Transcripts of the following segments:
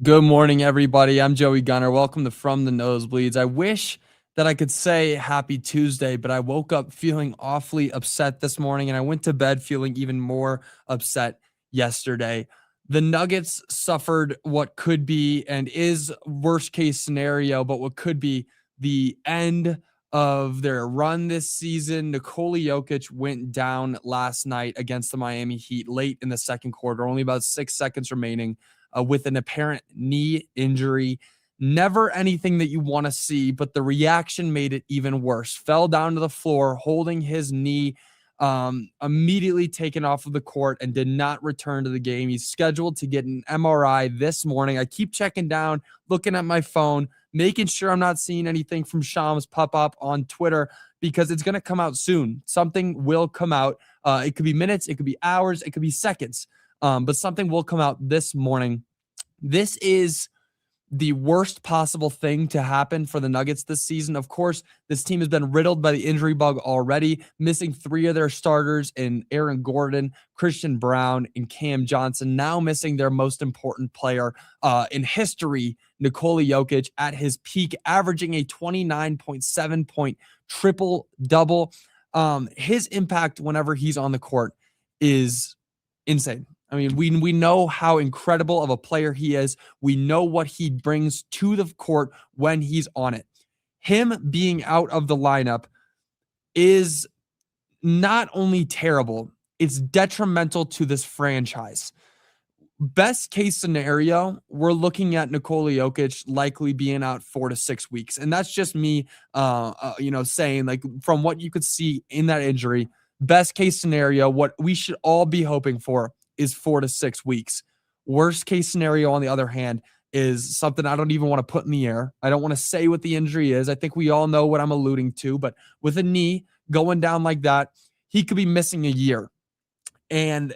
Good morning, everybody. I'm Joey Gunnar. Welcome to From the Nosebleeds. I wish that I could say happy Tuesday, but I woke up feeling awfully upset this morning, and I went to bed feeling even more upset yesterday. The Nuggets suffered what could be and is worst case scenario, but what could be the end of their run this season. Nikola Jokic went down last night against the Miami Heat late in the second quarter, only about 6 seconds remaining, with an apparent knee injury. Never anything that you want to see, but the reaction made it even worse. Fell down to the floor, holding his knee, immediately taken off of the court and did not return to the game. He's scheduled to get an MRI this morning. I keep checking down, looking at my phone, making sure I'm not seeing anything from Shams pop up on Twitter because it's going to come out soon. Something will come out. It could be minutes, it could be hours, it could be seconds, but something will come out this morning. This is the worst possible thing to happen for the Nuggets this season. Of course, this team has been riddled by the injury bug already, missing 3 of their starters in Aaron Gordon, Christian Brown, and Cam Johnson, now missing their most important player in history, Nikola Jokic, at his peak, averaging a 29.7 point triple-double. His impact whenever he's on the court is insane. I mean, we know how incredible of a player he is. We know what he brings to the court when he's on it. Him being out of the lineup is not only terrible, it's detrimental to this franchise. Best case scenario, we're looking at Nikola Jokic likely being out 4 to 6 weeks. And that's just me, saying, like, from what you could see in that injury, best case scenario, what we should all be hoping for is 4 to 6 weeks. Worst case scenario, on the other hand, is something I don't even want to put in the air. I don't want to say what the injury is. I think we all know what I'm alluding to, but with a knee going down like that, he could be missing a year. And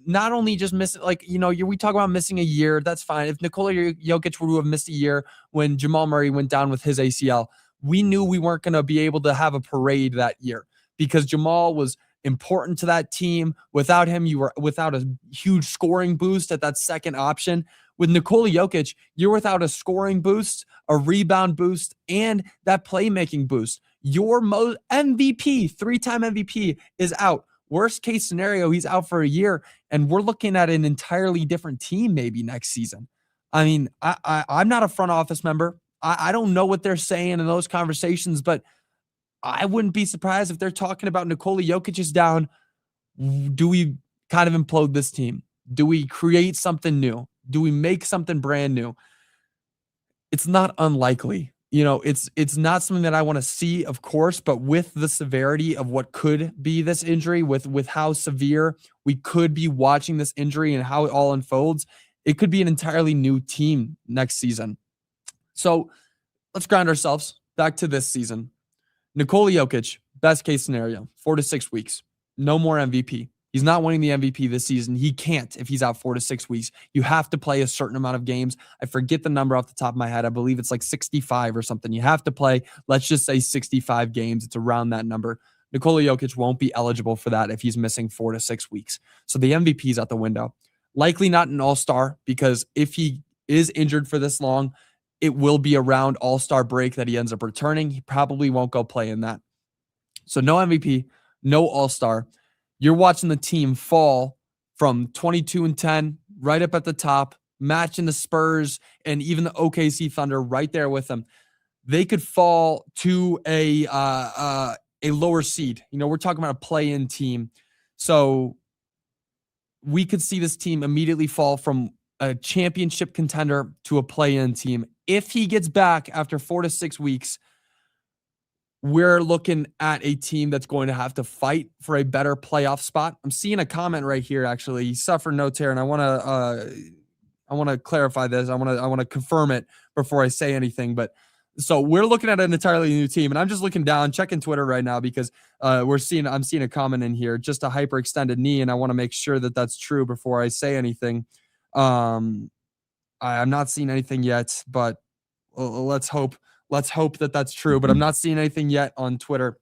not only just missing, we talk about missing a year, that's fine. If Nikola Jokic were to have missed a year when Jamal Murray went down with his ACL, we knew we weren't going to be able to have a parade that year because Jamal was important to that team. Without him, you were without a huge scoring boost at that second option. With Nikola Jokic, you're without a scoring boost, a rebound boost, and that playmaking boost. Your MVP, 3-time MVP, is out. Worst case scenario, he's out for a year, and we're looking at an entirely different team maybe next season. I mean, I'm not a front office member. I don't know what they're saying in those conversations, but I wouldn't be surprised if they're talking about Nikola Jokic is down. Do we kind of implode this team? Do we create something new? Do we make something brand new? It's not unlikely. It's not something that I want to see, of course, but with the severity of what could be this injury, with how severe we could be watching this injury and how it all unfolds, it could be an entirely new team next season. So let's ground ourselves back to this season. Nikola Jokic, best case scenario, 4 to 6 weeks. No more MVP. He's not winning the MVP this season. He can't if he's out 4 to 6 weeks. You have to play a certain amount of games. I forget the number off the top of my head. I believe it's like 65 or something. You have to play, let's just say 65 games. It's around that number. Nikola Jokic won't be eligible for that if he's missing 4 to 6 weeks. So the MVP is out the window. Likely not an all-star because if he is injured for this long, it will be around all-star break that he ends up returning. He probably won't go play in that. So no MVP, no all-star. You're watching the team fall from 22-10 right up at the top, matching the Spurs and even the OKC Thunder right there with them. They could fall to a lower seed. We're talking about a play-in team. So we could see this team immediately fall from a championship contender to a play-in team. If he gets back after 4 to 6 weeks, we're looking at a team that's going to have to fight for a better playoff spot. I'm seeing a comment right here, actually. He suffered no tear, and I want to clarify this. I want to confirm it before I say anything. But so we're looking at an entirely new team, and I'm just looking down, checking Twitter right now because I'm seeing a comment in here, just a hyperextended knee, and I want to make sure that that's true before I say anything. I'm not seeing anything yet, but let's hope that that's true, but I'm not seeing anything yet on Twitter.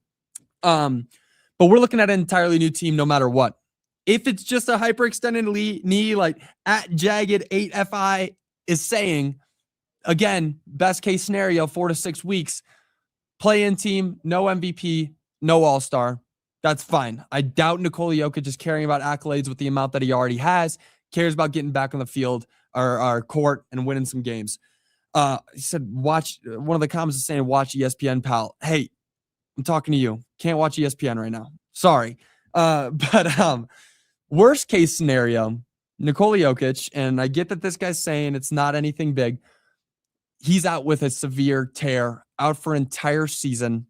But But we're looking at an entirely new team no matter what. If it's just a hyperextended knee, like at Jagged 8FI is saying, again, best case scenario, 4 to 6 weeks, play-in team, no MVP, no all-star. That's fine. I doubt Nikola Jokic is caring about accolades with the amount that he already has, cares about getting back on the field or court and winning some games. He said, watch, one of the comments is saying, watch ESPN, pal. Hey, I'm talking to you. Can't watch ESPN right now. Sorry. But worst case scenario, Nikola Jokic, and I get that this guy's saying it's not anything big. He's out with a severe tear, out for an entire season.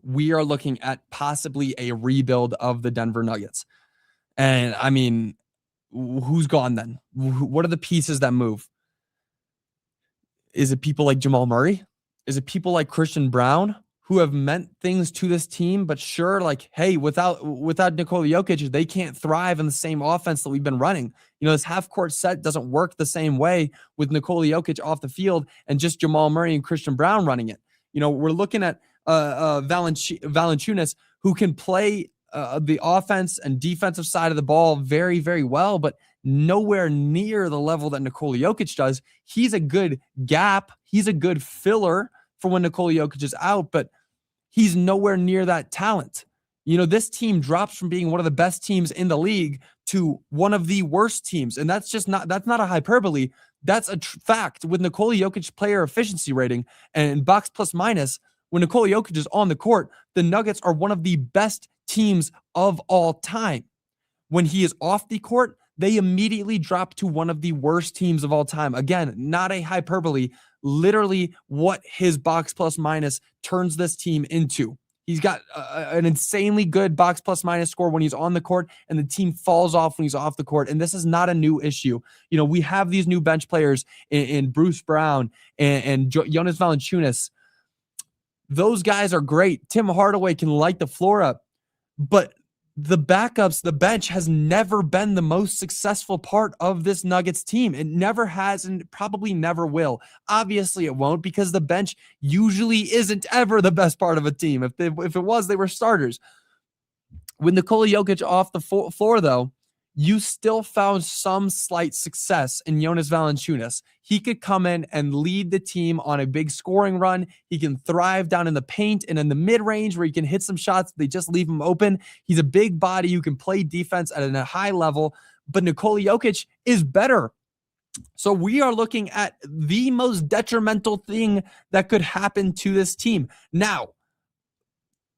We are looking at possibly a rebuild of the Denver Nuggets. And I mean, who's gone then? What are the pieces that move? Is it people like Jamal Murray? Is it people like Christian Brown who have meant things to this team? But sure, like, hey, without Nikola Jokic, they can't thrive in the same offense that we've been running. You know, this half-court set doesn't work the same way with Nikola Jokic off the field and just Jamal Murray and Christian Brown running it. You know, we're looking at Valanciunas, who can play the offense and defensive side of the ball very, very well, but nowhere near the level that Nikola Jokic does. He's a good gap. He's a good filler for when Nikola Jokic is out, but he's nowhere near that talent. You know, this team drops from being one of the best teams in the league to one of the worst teams. And that's not a hyperbole. That's a fact. With Nikola Jokic player efficiency rating and box plus minus, when Nikola Jokic is on the court, the Nuggets are one of the best teams of all time. When he is off the court, they immediately drop to one of the worst teams of all time. Again, not a hyperbole, literally what his box plus minus turns this team into. He's got an insanely good box plus minus score when he's on the court, and the team falls off when he's off the court. And this is not a new issue. You know, we have these new bench players in Bruce Brown and Jonas Valanciunas. Those guys are great. Tim Hardaway can light the floor up, but the backups, the bench has never been the most successful part of this Nuggets team. It never has and probably never will. Obviously it won't, because the bench usually isn't ever the best part of a team. If it was, they were starters. With Nikola Jokic off the floor, though, you still found some slight success in Jonas Valanciunas. He could come in and lead the team on a big scoring run. He can thrive down in the paint and in the mid-range where he can hit some shots. They just leave him open. He's a big body who can play defense at a high level, but Nikola Jokic is better. So we are looking at the most detrimental thing that could happen to this team. Now,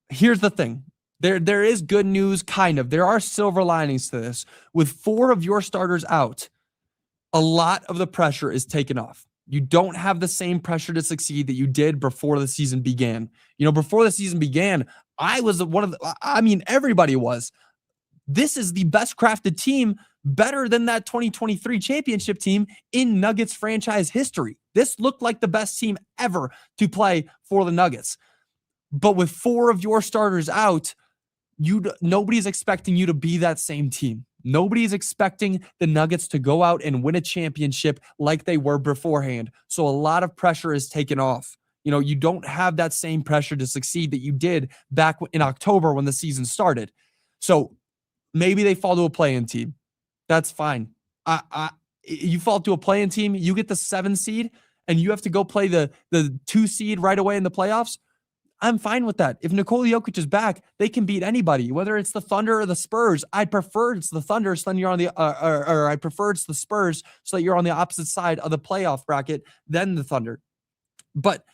here's the thing. There is good news, kind of. There are silver linings to this. With 4 of your starters out, a lot of the pressure is taken off. You don't have the same pressure to succeed that you did before the season began. You know, before the season began, everybody was. This is the best crafted team, better than that 2023 championship team in Nuggets franchise history. This looked like the best team ever to play for the Nuggets. But with 4 of your starters out, nobody's expecting you to be that same team. Nobody's expecting the Nuggets to go out and win a championship like they were beforehand. So a lot of pressure is taken off. You know, you don't have that same pressure to succeed that you did back in October when the season started. So maybe they fall to a play-in team. That's fine. You fall to a play-in team, you get the 7 seed, and you have to go play the 2 seed right away in the playoffs. I'm fine with that. If Nikola Jokic is back, they can beat anybody, whether it's the Thunder or the Spurs. I prefer it's the Thunder, so then you're on the, or I prefer it's the Spurs, so that you're on the opposite side of the playoff bracket than the Thunder. But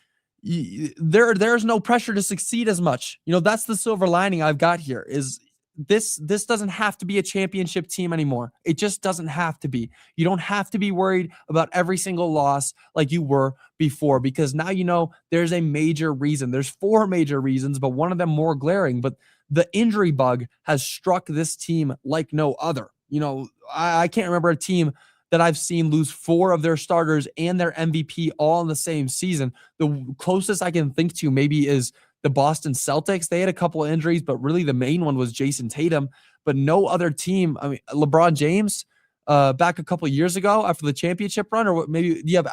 there's no pressure to succeed as much. You know, that's the silver lining I've got here is this doesn't have to be a championship team anymore. It just doesn't have to be. You don't have to be worried about every single loss like you were before, because now you know there's a major reason. There's 4 major reasons, but one of them more glaring. But the injury bug has struck this team like no other. You know, I can't remember a team that I've seen lose 4 of their starters and their MVP all in the same season. The closest I can think to maybe is the Boston Celtics. They had a couple of injuries, but really the main one was Jason Tatum. But no other team, I mean, LeBron James, back a couple of years ago after the championship run, or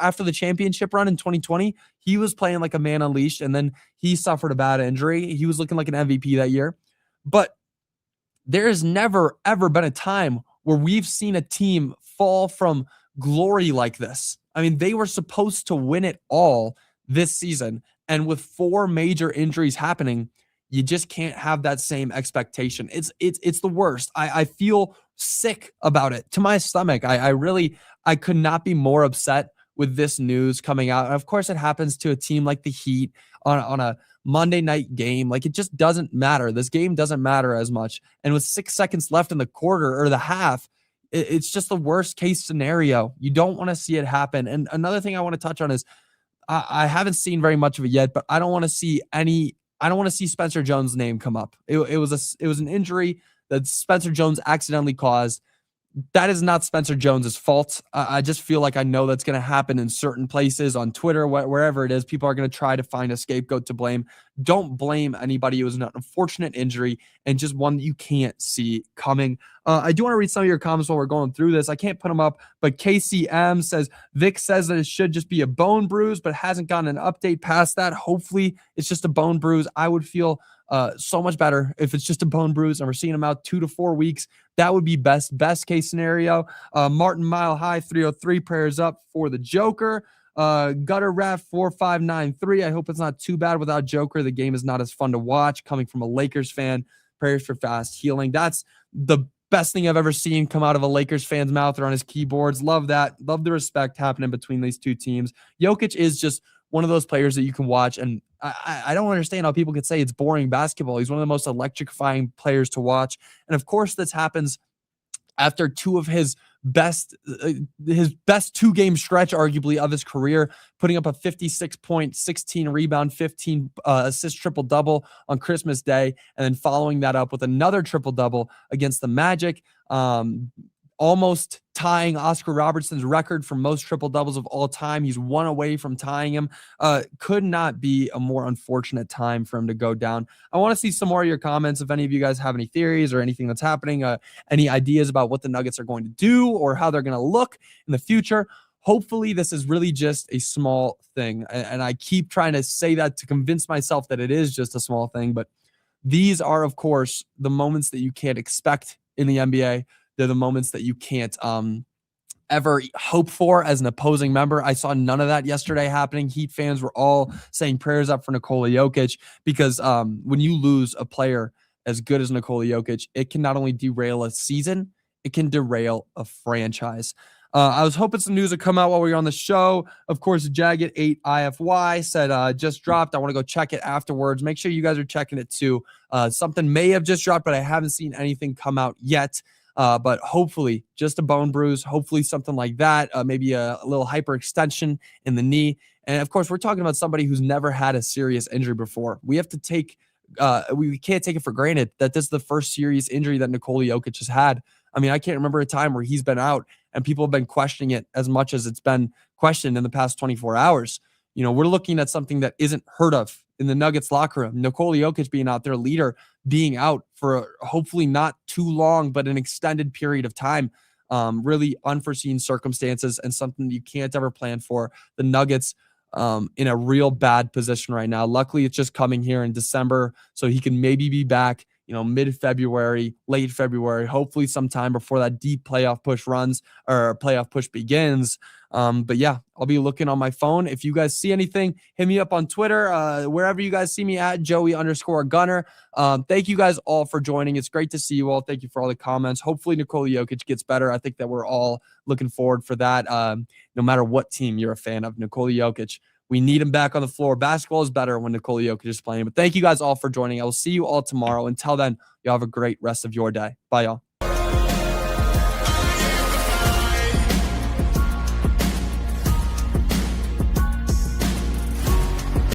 after the championship run in 2020, he was playing like a man unleashed, and then he suffered a bad injury. He was looking like an MVP that year. But there has never, ever been a time where we've seen a team fall from glory like this. I mean, they were supposed to win it all this season. And with 4 major injuries happening, you just can't have that same expectation. It's the worst. I feel sick about it to my stomach. I could not be more upset with this news coming out. And of course, it happens to a team like the Heat on a Monday night game. Like, it just doesn't matter. This game doesn't matter as much. And with 6 seconds left in the quarter or the half, it's just the worst case scenario. You don't want to see it happen. And another thing I want to touch on is I haven't seen very much of it yet, but I don't want to see Spencer Jones' name come up. It was an injury that Spencer Jones accidentally caused. That is not Spencer Jones's fault. I just feel like I know that's going to happen in certain places on Twitter, wherever it is. People are going to try to find a scapegoat to blame. Don't blame anybody. It was an unfortunate injury and just one that you can't see coming. I do want to read some of your comments while we're going through this. I can't put them up, but KCM says, Vic says that it should just be a bone bruise, but hasn't gotten an update past that. Hopefully it's just a bone bruise. I would feel so much better if it's just a bone bruise and we're seeing him out 2 to 4 weeks. That would be best case scenario. Martin Mile High 303, prayers up for the Joker. Gutter Rat 4593, I hope it's not too bad without Joker. The game is not as fun to watch. Coming from a Lakers fan, prayers for fast healing. That's the best thing I've ever seen come out of a Lakers fan's mouth or on his keyboards. Love that. Love the respect happening between these two teams. Jokic is just one of those players that you can watch, and I don't understand how people could say it's boring basketball. He's one of the most electrifying players to watch. And of course, this happens after 2 of his best 2-game stretch, arguably, of his career, putting up a 56-point, 16 rebound, 15 assist triple-double on Christmas Day, and then following that up with another triple-double against the Magic, almost tying Oscar Robertson's record for most triple-doubles of all time. He's 1 away from tying him. Could not be a more unfortunate time for him to go down. I want to see some more of your comments. If any of you guys have any theories or anything that's happening, any ideas about what the Nuggets are going to do or how they're going to look in the future. Hopefully this is really just a small thing. And I keep trying to say that to convince myself that it is just a small thing. But these are, of course, the moments that you can't expect in the NBA. They're the moments that you can't ever hope for as an opposing member. I saw none of that yesterday happening. Heat fans were all saying prayers up for Nikola Jokic because when you lose a player as good as Nikola Jokic, it can not only derail a season, it can derail a franchise. I was hoping some news would come out while we were on the show. Of course, Jagged8 IFY said just dropped. I want to go check it afterwards. Make sure you guys are checking it too. Something may have just dropped, but I haven't seen anything come out yet. But hopefully just a bone bruise, hopefully something like that, maybe a little hyperextension in the knee. And of course, we're talking about somebody who's never had a serious injury before. We have to take, we can't take it for granted that this is the first serious injury that Nikola Jokic has had. I mean, I can't remember a time where he's been out and people have been questioning it as much as it's been questioned in the past 24 hours. You know, we're looking at something that isn't heard of in the Nuggets locker room. Nikola Jokic being out there, leader being out for hopefully not too long, but an extended period of time. Really unforeseen circumstances and something you can't ever plan for. The Nuggets in a real bad position right now. Luckily, it's just coming here in December, so he can maybe be back, you know, mid-February, late February, hopefully sometime before that deep playoff push runs or playoff push begins. But yeah, I'll be looking on my phone. If you guys see anything, hit me up on Twitter, wherever you guys see me at Joey_Gunnar. Thank you guys all for joining. It's great to see you all. Thank you for all the comments. Hopefully Nikola Jokic gets better. I think that we're all looking forward for that. No matter what team you're a fan of, Nikola Jokic, we need him back on the floor. Basketball is better when Nikola Jokic is playing. But thank you guys all for joining. I will see you all tomorrow. Until then, y'all have a great rest of your day. Bye, y'all.